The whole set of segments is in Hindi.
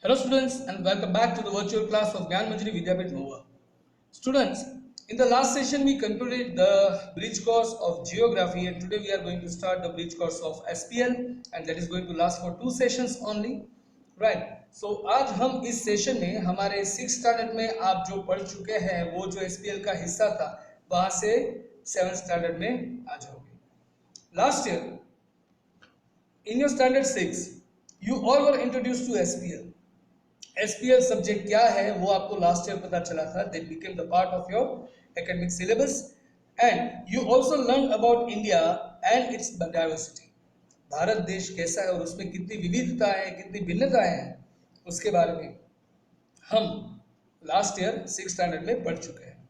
Hello students and welcome back to the virtual class of Gyan Manjari Vidyapit Nova. Students, in the last session we concluded the bridge course of geography and today we are going to start the bridge course of SPL and that is going to last for 2 sessions only. Right. So आज हम इस सेशन में हमारे 6th स्टैंडर्ड में आप जो पढ़ चुके हैं वो जो SPL का हिस्सा था वहां से 7th स्टैंडर्ड में आ जाओगे. Last year in your standard 6 you all were introduced to SPL. SPL subject क्या है वो आपको लास्ट ईयर पता चला था. That became the part of your academic syllabus and you also learn about India and it's diversity. Bharat देश कैसा है और उसमें कितनी विविधताएं हैं, कितनी भिन्नताएं हैं, उसके बारे में हम लास्ट ईयर 6th स्टैंडर्ड में पढ़ चुके हैं.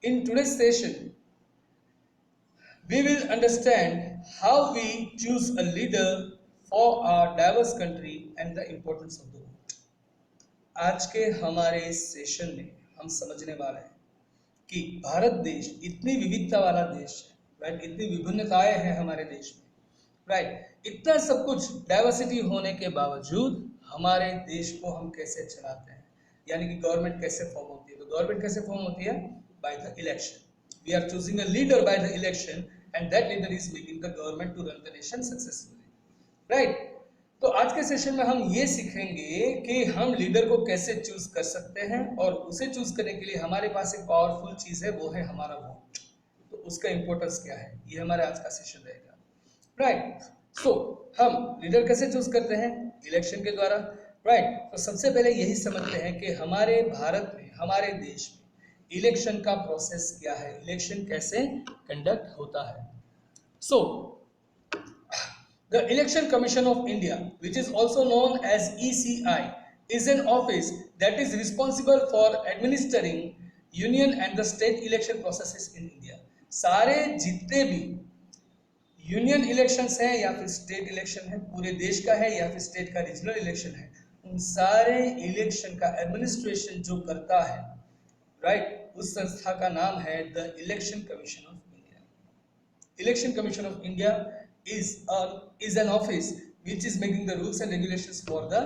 In today's session we will understand how we choose a leader for our diverse country and the importance of the vote. आज के हमारे सेशन में हम समझने वाले हैं कि भारत देश इतनी विविधता वाला देश है, राइट. इतनी विभिन्नताएं हैं हमारे देश में, राइट. इतना सब कुछ डाइवर्सिटी होने के बावजूद हमारे देश को हम कैसे चलाते हैं, यानी कि गवर्नमेंट कैसे फॉर्म होती है. तो गवर्नमेंट कैसे फॉर्म होती है? By the election. We are choosing a leader by the election and that leader is making the government to run the nation successfully, right. तो आज के सेशन में हम ये सीखेंगे कि हम लीडर को कैसे चूज कर सकते हैं और उसे चूज करने के लिए हमारे पास एक पावरफुल चीज है, वो है हमारा वोट. तो उसका इंपॉर्टेंस क्या है, ये हमारा आज का सेशन रहेगा, राइट. सो हम लीडर कैसे चूज करते हैं? इलेक्शन के द्वारा, राइट. तो सबसे पहले यही समझते हैं कि हमारे भारत में, हमारे देश में इलेक्शन का प्रोसेस क्या है, इलेक्शन कैसे कंडक्ट होता है. So the election commission of India, which is also known as ECI, is an office that is responsible for administering union and the state election processes in India. सारे जितने भी यूनियन इलेक्शंस हैं या फिर स्टेट इलेक्शन है, पूरे देश का है या फिर स्टेट का रीजनल इलेक्शन है, उन सारे इलेक्शन का एडमिनिस्ट्रेशन जो करता है, राइट, उस संस्था का नाम है the election commission of India. Election commission of India is an office which is making the rules and regulations for the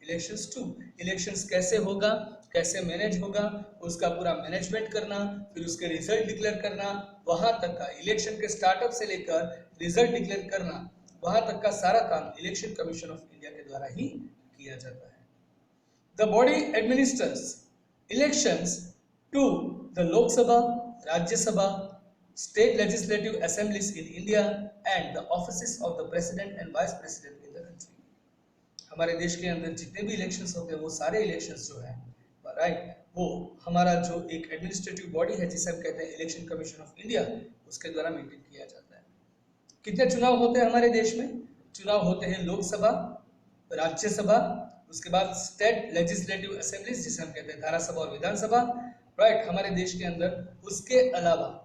elections too. Elections कैसे होगा, कैसे मैनेज होगा, उसका पूरा मैनेजमेंट करना, फिर उसके रिजल्ट डिक्लेयर करना, वहां तक का इलेक्शन के स्टार्टअप से लेकर रिजल्ट डिक्लेयर करना, वहां तक का सारा काम इलेक्शन कमीशन ऑफ इंडिया के द्वारा ही किया जाता है. The body administers elections to the Lok Sabha, Rajya Sabha, state legislative assemblies in India and the offices of the president and vice president in the country. हमारे देश के अंदर जितने भी इलेक्शंस होते हैं वो सारे इलेक्शंस जो है, राइट, वो हमारा जो एक एडमिनिस्ट्रेटिव बॉडी है जिसे हम कहते हैं इलेक्शन कमीशन ऑफ इंडिया, उसके द्वारा मेंटेन किया जाता है. कितने चुनाव होते हैं हमारे देश में? चुनाव होते हैं लोकसभा, राज्यसभा, उसके बाद स्टेट लेजिस्लेटिव असेंबलीज जिसे हम कहते हैं धारासभा और विधानसभा, राइट, हमारे देश के अंदर. उसके अलावा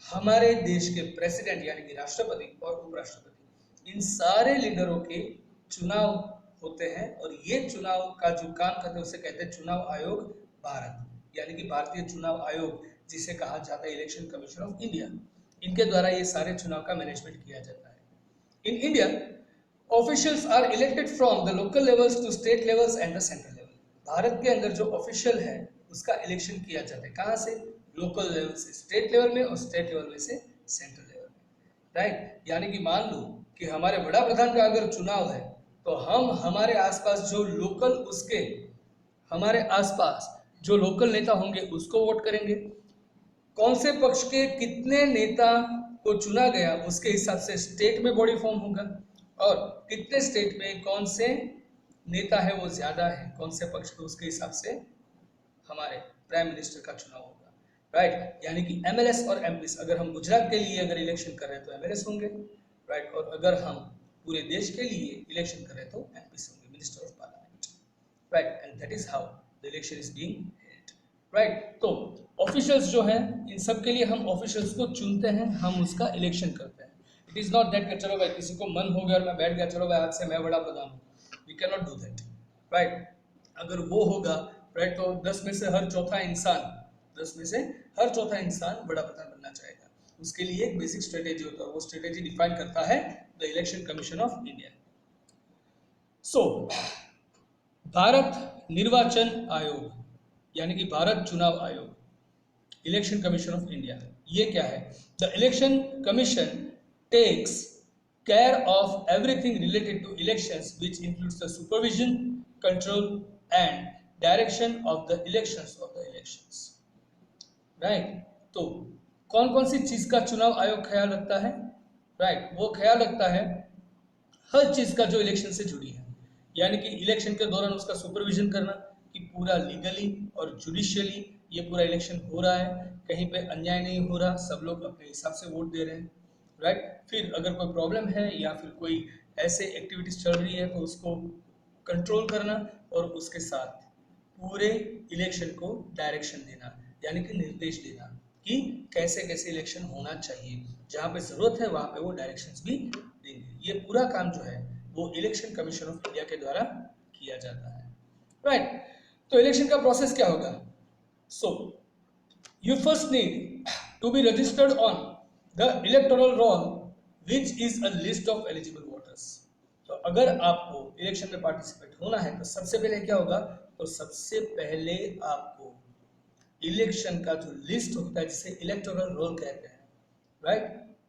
हमारे देश के प्रेसिडेंट यानी कि राष्ट्रपति और उपराष्ट्रपति, इन सारे लीडरों के चुनाव होते हैं और ये चुनाव का जो काम करते हैं उसे कहते हैं चुनाव आयोग भारत, यानी कि भारतीय चुनाव आयोग जिसे कहा जाता है इलेक्शन कमीशन ऑफ इंडिया. इनके द्वारा ये सारे चुनाव का मैनेजमेंट किया जाता है. In India officials are elected from the local levels to state levels and the central level. Bharat के अंदर जो ऑफिशियल है उसका इलेक्शन किया जाता है. कहाँ से? लोकल लेवल से स्टेट लेवल में और स्टेट लेवल में से सेंट्रल लेवल में, राइट. यानी कि मान लो कि हमारे बड़ा प्रधान का अगर चुनाव है तो हम हमारे आसपास जो लोकल, उसके हमारे आसपास जो लोकल नेता होंगे उसको वोट करेंगे. कौन से पक्ष के कितने नेता को चुना गया उसके हिसाब से स्टेट में बॉडी फॉर्म होगा और कितने स्टेट में कौन से नेता है वो ज्यादा है, कौन से पक्ष को, उसके हिसाब से हमारे प्राइम मिनिस्टर का चुनाव होगा, राइट. यानी कि एमएलएस और एमपीस, अगर हम गुजरात के लिए अगर इलेक्शन कर रहे हैं तो एमएलएस होंगे, राइट, और अगर हम पूरे देश के लिए इलेक्शन कर रहे हैं तो एमपीस होंगे, minister of parliament, right. And that is how the election is being held, right. तो ऑफिशियल्स जो हैं, इन सब के लिए हम ऑफिशियल्स को चुनते हैं, हम उसका इलेक्शन करते हैं. इट इज नॉट दैट कि चलो भाई किसी को मन हो गया और मैं बैठ गया, चलो भाई आज से मैं बड़ा प्रधान हूँ. We can not do that, right. अगर वो होगा, राइट, तो 10 में से हर चौथा इंसान बड़ा प्रधान बनना चाहेगा. उसके लिए एक बेसिक स्ट्रेटेजी होता है, वो स्ट्रेटेजी डिफाइन करता है the election commission of India. So Bharat निर्वाचन आयोग यानी कि भारत चुनाव आयोग, इलेक्शन कमीशन ऑफ इंडिया, ये क्या है? The election commission takes care of everything related to elections, which includes the supervision, control and direction of the elections. Right? तो कौन कौन सी चीज का चुनाव आयोग ख्याल रखता है? Right? वो ख्याल रखता है हर चीज का जो इलेक्शन से जुड़ी है, यानी कि इलेक्शन के दौरान उसका सुपरविजन करना कि पूरा लीगली और जुडिशियली ये पूरा इलेक्शन हो रहा है, कहीं पे अन्याय नहीं हो रहा, सब लोग अपने हिसाब से वोट दे रहे हैं। राइट? फिर अगर कोई प्रॉब्लम है या फिर कोई ऐसे एक्टिविटीज चल रही है तो उसको कंट्रोल करना और उसके साथ पूरे इलेक्शन को डायरेक्शन देना, यानी कि निर्देश देना कि कैसे कैसे इलेक्शन होना चाहिए, जहाँ पे जरूरत है वहाँ पे वो डायरेक्शंस भी देंगे। ये पूरा काम जो है वो इलेक्शन कमीशन ऑफ इंडिया के द्वारा किया जाता है। राइट? तो इलेक्शन का प्रोसेस क्या होगा? So you first need to be registered on the electoral roll which is a list of eligible voters. तो अगर आपको इलेक्शन में पार्टिसिपेट होना है तो सबसे पहले क्या होगा? तो सबसे पहले आपको इलेक्शन का जो लिस्ट होता है जिसे इलेक्टोरल रोल कहते हैं, राइट,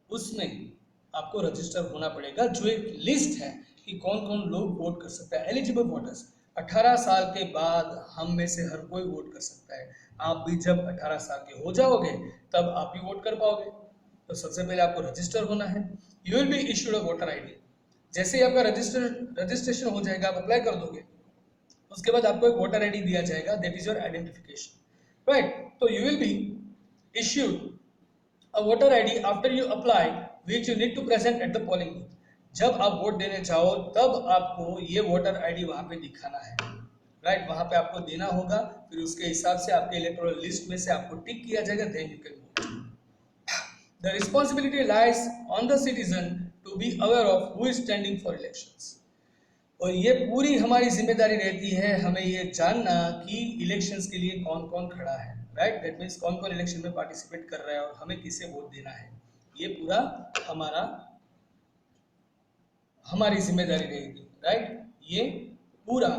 उसमें आपको रजिस्टर होना पड़ेगा, जो एक लिस्ट है कि कौन कौन लोग वोट कर सकता है। एलिजिबल वोटर्स 18 साल के बाद हम में से हर कोई वोट कर सकता है। आप भी जब 18 साल के हो जाओगे तब आप भी वोट कर पाओगे। तो सबसे पहले आपको रजिस्टर होना है। You will be issued a voter ID. जैसे ही आपका रजिस्ट्रेशन हो जाएगा, आप अप्लाई कर दोगे, उसके बाद आपको एक वोटर आईडी दिया जाएगा, that is your identification. Right? तो you will be issued a voter ID after you apply, which you need to present at the polling booth. जब आप वोट देने जाओ तब आपको ये वोटर आईडी वहां पे दिखाना है। राइट? वहां पे आपको देना होगा, फिर उसके हिसाब से आपके इलेक्टोरल लिस्ट में से आपको टिक किया जाएगा, then you can vote. The responsibility lies on the citizen to be aware of who is standing for elections. और ये पूरी हमारी जिम्मेदारी रहती है हमें ये जानना कि इलेक्शंस के लिए कौन कौन खड़ा है। राइट? दैट मीन्स कौन कौन इलेक्शन में पार्टिसिपेट कर रहा है और हमें किसे वोट देना है। ये पूरा हमारी जिम्मेदारी रहेगी। राइट? ये पूरा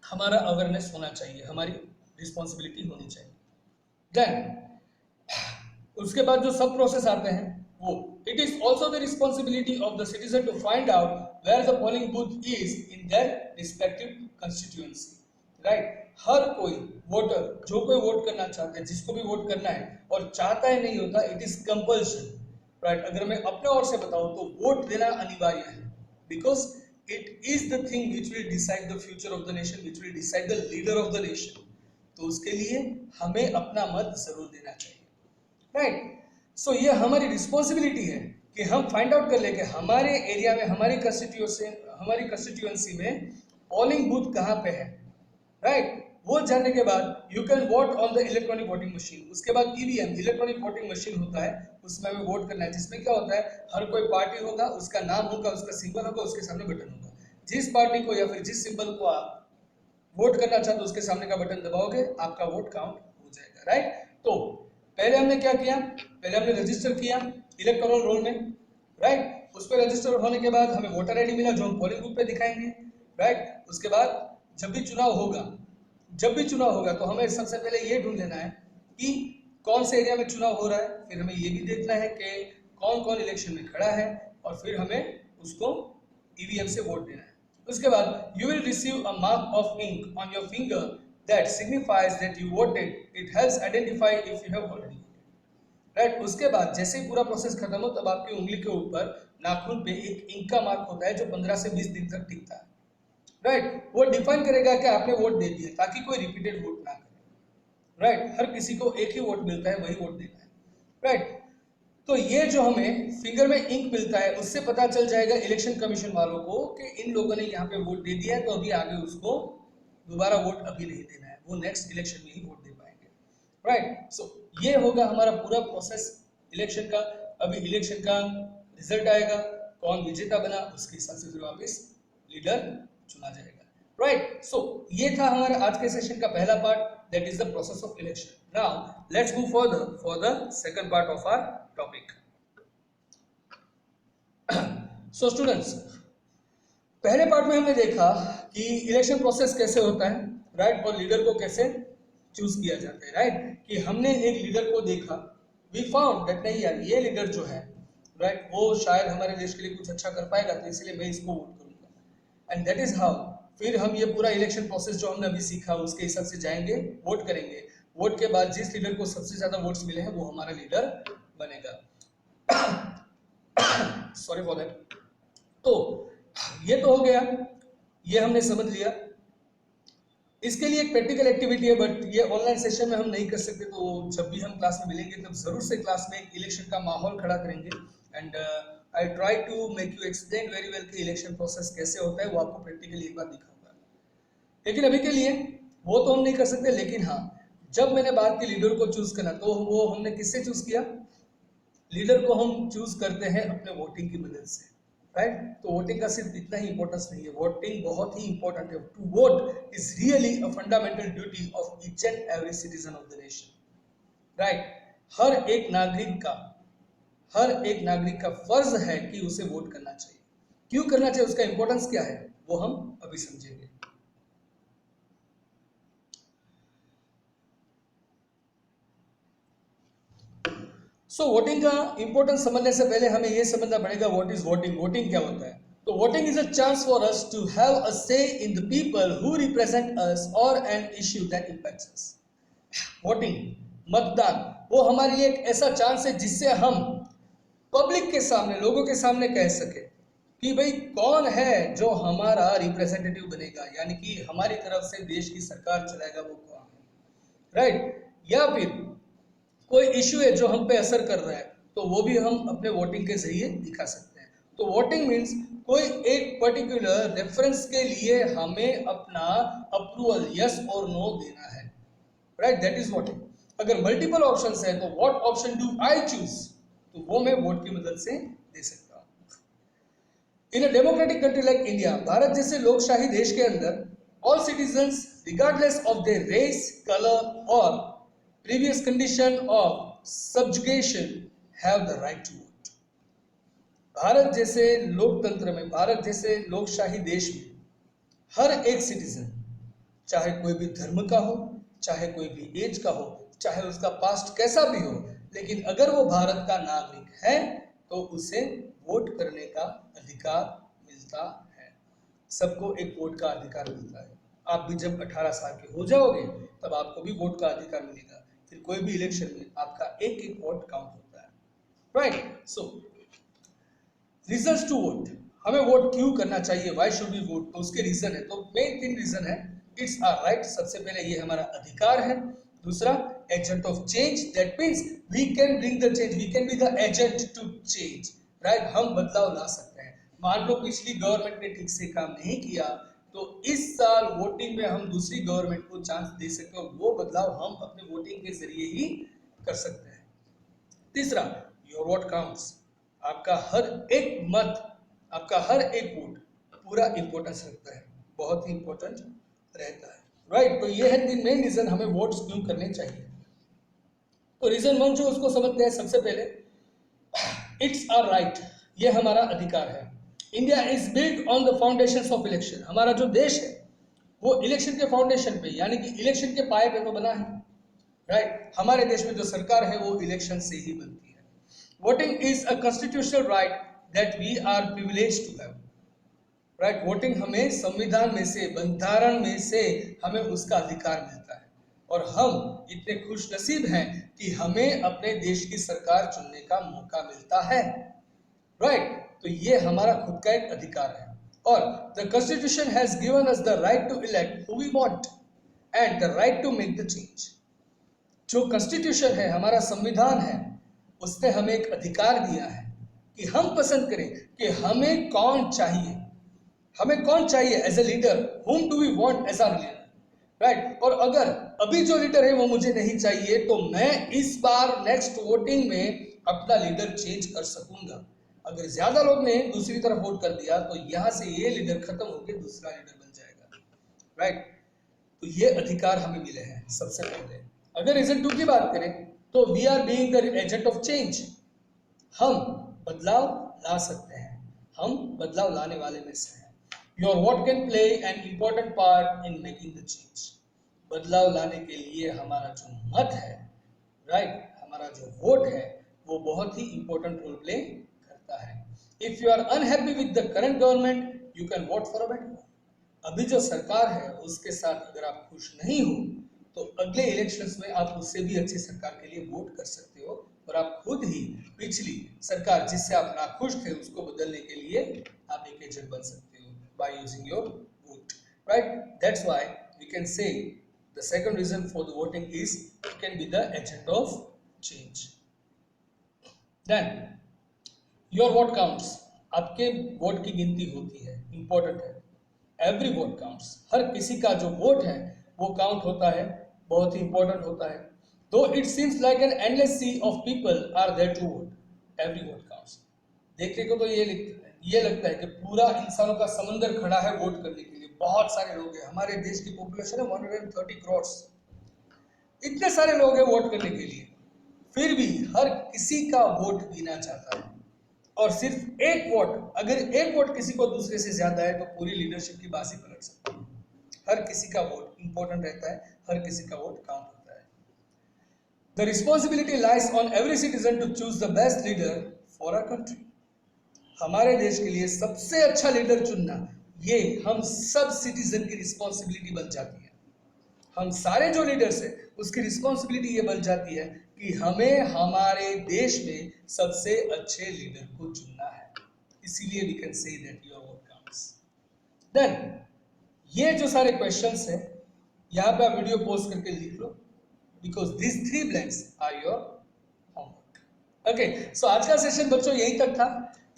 हमारा अवेयरनेस होना चाहिए, हमारी रिस्पॉन्सिबिलिटी होनी चाहिए। देन उसके बाद जो सब प्रोसेस आते हैं वो, it is also the responsibility of the citizen to find out where the polling booth is in their respective constituency. Right? हर कोई वोटर, जो कोई वोट करना चाहता है, जिसको भी वोट करना है और चाहता है नहीं होता, इट इज कंपल्शन। राइट? अगर मैं अपने ओर से बताऊं तो वोट देना अनिवार्य है, because it is the thing which will decide the future of the nation, which will decide the leader of the nation. तो उसके लिए हमें अपना मत जरूर देना चाहिए। राइट? सो ये हमारी रिस्पॉन्सिबिलिटी है कि हम फाइंड आउट कर ले कि हमारे एरिया में, हमारी कंस्टिट्यूएंसी में पोलिंग बूथ कहाँ पे है। राइट? वो जानने के बाद you can vote on the electronic voting machine. उसके बाद ईवीएम, इलेक्ट्रॉनिक वोटिंग मशीन होता है, उसमें हमें वोट करना है, जिसमें क्या होता है, हर कोई पार्टी होगा, उसका नाम होगा, उसका सिंबल होगा, उसके सामने बटन होगा। जिस पार्टी को या फिर जिस सिंबल को आप वोट करना चाहते हो उसके सामने का बटन दबाओगे, आपका वोट काउंट हो जाएगा। राइट? तो पहले हमने क्या किया? पहले हमने रजिस्टर किया इलेक्टोरल रोल में। राइट? उस पर रजिस्टर होने के बाद हमें वोटर आईडी मिला, जो हम पोलिंग बूथ पे दिखाएंगे। राइट? उसके बाद जब भी चुनाव होगा तो हमें सबसे पहले ये ढूंढ लेना है कि कौन से एरिया में चुनाव हो रहा है, फिर हमें ये भी देखना है कि कौन कौन इलेक्शन में खड़ा है, और फिर हमें उसको ईवीएम से वोट देना है। उसके बाद you will receive a mark of ink on your finger that signifies that you voted. It helps identify if you have already voted. Right? उसके बाद जैसे ही पूरा प्रोसेस खत्म हो तब आपकी उंगली के ऊपर नाखून पे एक इंक का मार्क होता है जो 15 से 20 दिन तक टिकता है। राइट? वो डिफाइन करेगा कि आपने वोट दे दिया, ताकि कोई रिपीटेड वोट ना करे। राइट? हर किसी को एक ही वोट मिलता है, वही वोट देना है। राइट? तो ये जो हमें फिंगर में इंक मिलता है, उससे पता चल जाएगा इलेक्शन कमीशन वालों को कि इन लोगों ने यहाँ पे वोट दे दिया है, तो अभी आगे उसको दोबारा वोट अभी नहीं देना है, वो नेक्स्ट इलेक्शन में ही वोट दे पाएंगे। राइट? सो ये होगा हमारा पूरा प्रोसेस इलेक्शन का। अभी इलेक्शन का रिजल्ट आएगा, कौन विजेता बना, उसके हिसाब से फिर वापस लीडर चुना जाएगा। राइट? सो ये था हमारा आज के सेशन का पहला part, that is the process of election. Now let's move further for the second part of our topic. So students, पहले पार्ट में हमने देखा कि इलेक्शन प्रोसेस कैसे होता है, राइट, और लीडर को कैसे चूज किया जाता है, राइट, कि हमने एक लीडर को देखा, वी फाउंड दैट नहीं यार ये लीडर जो है, राइट, वो शायद हमारे देश के लिए कुछ अच्छा कर पाएगा, तो इसलिए मैं इसको वोट करूंगा, एंड दैट इज हाउ फिर हम ये पूरा इलेक्शन प्रोसेस जो हमने अभी सीखा उसके हिसाब से जाएंगे, वोट करेंगे, वोट के बाद जिस लीडर को सबसे ज्यादा वोट्स मिले हैं वो हमारा लीडर बनेगा। Sorry for that. तो ये तो हो गया, ये हमने समझ लिया। इसके लिए एक प्रैक्टिकल एक्टिविटी है, बट ये ऑनलाइन सेशन में हम नहीं कर सकते, तो जब भी हम क्लास में मिलेंगे तब जरूर से क्लास में एक इलेक्शन का माहौल खड़ा करेंगे, and I try to make you explain very well कि इलेक्शन प्रोसेस कैसे होता है, वो आपको प्रैक्टिकली एक बार दिखाऊंगा। लेकिन अभी के लिए वो तो हम नहीं कर सकते, लेकिन हाँ, जब मैंने बात की लीडर को चूज करना, तो वो हमने किससे चूज किया? लीडर को हम चूज करते हैं अपने वोटिंग की मदद से, राइट। तो वोटिंग का सिर्फ इतना ही इंपॉर्टेंस नहीं है, वोटिंग बहुत ही इंपॉर्टेंट है। To vote is really a fundamental duty of each and every citizen of the nation, right. हर एक नागरिक का फर्ज है कि उसे वोट करना चाहिए। क्यों करना चाहिए, उसका इंपॉर्टेंस क्या है, वो हम अभी समझेंगे। सो वोटिंग का इंपॉर्टेंस समझने से पहले हमें यह समझना पड़ेगा व्हाट इज वोटिंग। वोटिंग क्या होता है? तो voting is a chance for us to have a say in the people who represent us और an issue that impacts us. Voting, मतदान, वो हमारे लिए एक ऐसा चांस है जिससे हम पब्लिक के सामने, लोगों के सामने कह सके कि भाई कौन है जो हमारा रिप्रेजेंटेटिव बनेगा, यानी कि हमारी तरफ से देश की सरकार चलाएगा, वो कौन है, राइट। या फिर कोई इश्यू है जो हम पे असर कर रहा है, तो वो भी हम अपने वोटिंग के जरिए दिखा सकते हैं। तो वोटिंग मीन्स कोई एक पर्टिकुलर रेफरेंस के लिए हमें अपना अप्रूवल, यस और नो देना है, राइट, दैट इज वोटिंग। अगर मल्टीपल ऑप्शंस हैं तो what option do I choose, तो वो मैं वोट की मदद से दे सकता हूं। In a democratic country like India, Bharat जैसे लोकशाही देश के अंदर, all citizens regardless of their race, colour और previous condition of subjugation have the right to vote। Bharat जैसे लोकतंत्र में, भारत जैसे लोकशाही देश में, हर एक सिटीजन, चाहे कोई भी धर्म का हो, चाहे कोई भी एज का हो, चाहे उसका पास्ट कैसा भी हो, लेकिन अगर वो भारत का नागरिक है तो उसे वोट करने का अधिकार मिलता है। सबको एक वोट का अधिकार मिलता है। आप भी जब 18 साल के हो जाओगे तब आपको भी वोट का अधिकार मिलेगा। फिर कोई भी इलेक्शन में आपका एक एक वोट काउंट होता है, right. So reasons to vote, हमें वोट क्यों करना चाहिए, व्हाई शुड वी वोट, तो उसके रीजन है। तो मेन 3 रीजन है। इट्स आवर राइट, सबसे पहले ये हमारा अधिकार है। दूसरा, agent of change, that means we can bring the change, we can be the agent to change, right, हम बदलाव ला सकते हैं। मान लो पिछली गवर्नमेंट ने ठीक से काम नहीं किया, तो इस साल वोटिंग में हम दूसरी गवर्नमेंट को चांस दे सकते हैं, वो बदलाव हम अपने वोटिंग के जरिए ही कर सकते हैं। तीसरा, योर वोट काउंट्स, आपका हर एक मत, आपका हर एक वोट पूरा इंपॉर्टेंस रखता है, बहुत ही इंपॉर्टेंट रहता है, राइट। तो ये है 3 मेन रीजन हमें वोट्स क्यों करने चाहिए। तो रीजन 1 जो उसको समझते हैं सबसे पहले, इट्स आवर राइट, ये हमारा अधिकार है। India is built on the foundations of election, हमारा जो देश है वो इलेक्शन के फाउंडेशन पे, यानी कि इलेक्शन के पाए पे तो बना है, राइट। हमारे देश में जो सरकार है वो इलेक्शन से ही बनती है। Voting is a constitutional right that we are privileged to have, right. Voting हमें संविधान में से, बंधारण में से हमें उसका अधिकार मिलता है, और हम इतने खुश नसीब हैं कि हमें अपने देश की सरकार चुनने का मौका मिलता है, राइट। तो ये हमारा खुद का एक अधिकार है। और the constitution has given us the right to elect who we want and the right to make the change. जो कॉन्स्टिट्यूशन है, हमारा संविधान है, उसने हमें एक अधिकार दिया है कि हम पसंद करें कि हमें कौन चाहिए, हमें कौन चाहिए as a leader, whom do we want as our leader, right. और अगर अभी जो लीडर है वो मुझे नहीं चाहिए, तो मैं इस बार नेक्स्ट वोटिंग में अपना लीडर चेंज कर सकूंगा। अगर ज्यादा लोग ने दूसरी तरफ वोट कर दिया तो यहां से ये लीडर खत्म होकर दूसरा लीडर बन जाएगा, राइट। तो ये अधिकार हमें मिले हैं सबसे पहले। अगर रीजन 2 की बात करें तो we are being the agent of change, हम बदलाव ला सकते हैं, हम बदलाव लाने वाले में से हैं। Your vote can play an important part in making the change. बदलाव लाने के लिए हमारा जो मत है, राइट, हमारा जो वोट है, वो बहुत ही इंपॉर्टेंट रोल प्ले करता है। If you are unhappy with the current government, you can vote for a better one. अभी जो सरकार है उसके साथ अगर आप खुश नहीं हो तो अगले इलेक्शंस में आप उससे भी अच्छी सरकार के लिए वोट कर सकते हो, और आप खुद ही पिछली सरकार जिससे आप नाखुश थे उसको बदलने के लिए आप एक एजेंट बन सकते हो by using your vote, right. That's why we can say the second reason for the voting is you can be the agent of change. Then your vote counts. आपके वोट की गिनती होती है, इंपॉर्टेंट है। Every vote counts. हर किसी का जो वोट है वो काउंट होता है, बहुत ही इंपॉर्टेंट होता है। Though it seems like an endless sea of people are there to vote, every vote counts. देखने को तो ये लगता है कि पूरा इंसानों का समंदर खड़ा है वोट करने के लिए। बहुत सारे लोग हैं, हमारे देश की पॉपुलेशन है 130 करोड़। इतने सारे लोग हैं वोट करने के लिए, फिर भी हर किसी का वोट गिना जाता है। और सिर्फ एक वोट, अगर एक वोट किसी को दूसरे से ज्यादा है तो पूरी लीडरशिप की बाजी पलट सकती है। हर किसी का वोट इंपॉर्टेंट रहता है, हर किसी का वोट काउंट होता है। The responsibility lies on every citizen to choose the best leader for a country. हमारे देश के लिए सबसे अच्छा लीडर चुनना, ये हम सब सिटीजन की रिस्पॉन्सिबिलिटी बन जाती है। हम सारे जो लीडर्स हैं उसकी रिस्पॉन्सिबिलिटी ये बन जाती है कि हमें हमारे देश में सबसे अच्छे लीडर को चुनना है। इसीलिए we can say that your vote counts. Then ये जो सारे क्वेश्चंस हैं यहाँ पे आप वीडियो पॉज करके लिख लो, because this 3 blanks are your homework. Okay, so आज का सेशन बच्चों यहीं तक था।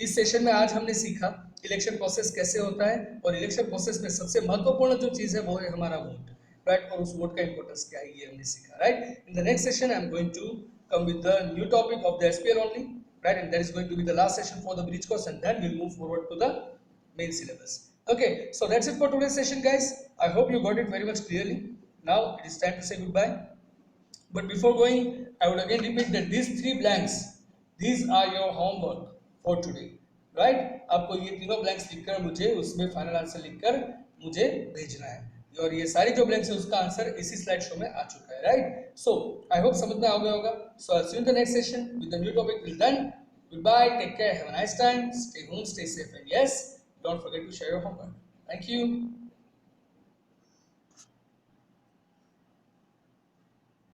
इस सेशन में आज हमने सीखा इलेक्शन प्रोसेस कैसे होता है, और इलेक्शन प्रोसेस में सबसे महत्वपूर्ण जो चीज है वो है हमारा वोट, राइट। और उस वोट का इंपॉर्टेंस क्या है ये हमने सीखा, right. In the next session I am going to come with the new topic of the SPL only, right, and that is going to be the last session for the bridge course, and then we'll move forward to the main syllabus. Okay, so that's it for today's session, guys. I hope you got it very much clearly. Now it is time to say goodbye, but before going I would again repeat that these 3 blanks, these are your homework for today, right। आपको ये तीनों ब्लैंक्स लिखकर मुझे उसमें फाइनल आंसर लिखकर मुझे भेजना है, और ये सारी जो ब्लैंक्स है उसका आंसर इसी स्लाइड शो में आ चुका है, राइट। सो आई होप समझ में आ गया होगा। So I see you in the next session with the new topic. Till then, goodbye, take care, have a nice time, stay home, stay safe, and yes, don't forget to share your homework. Thank you.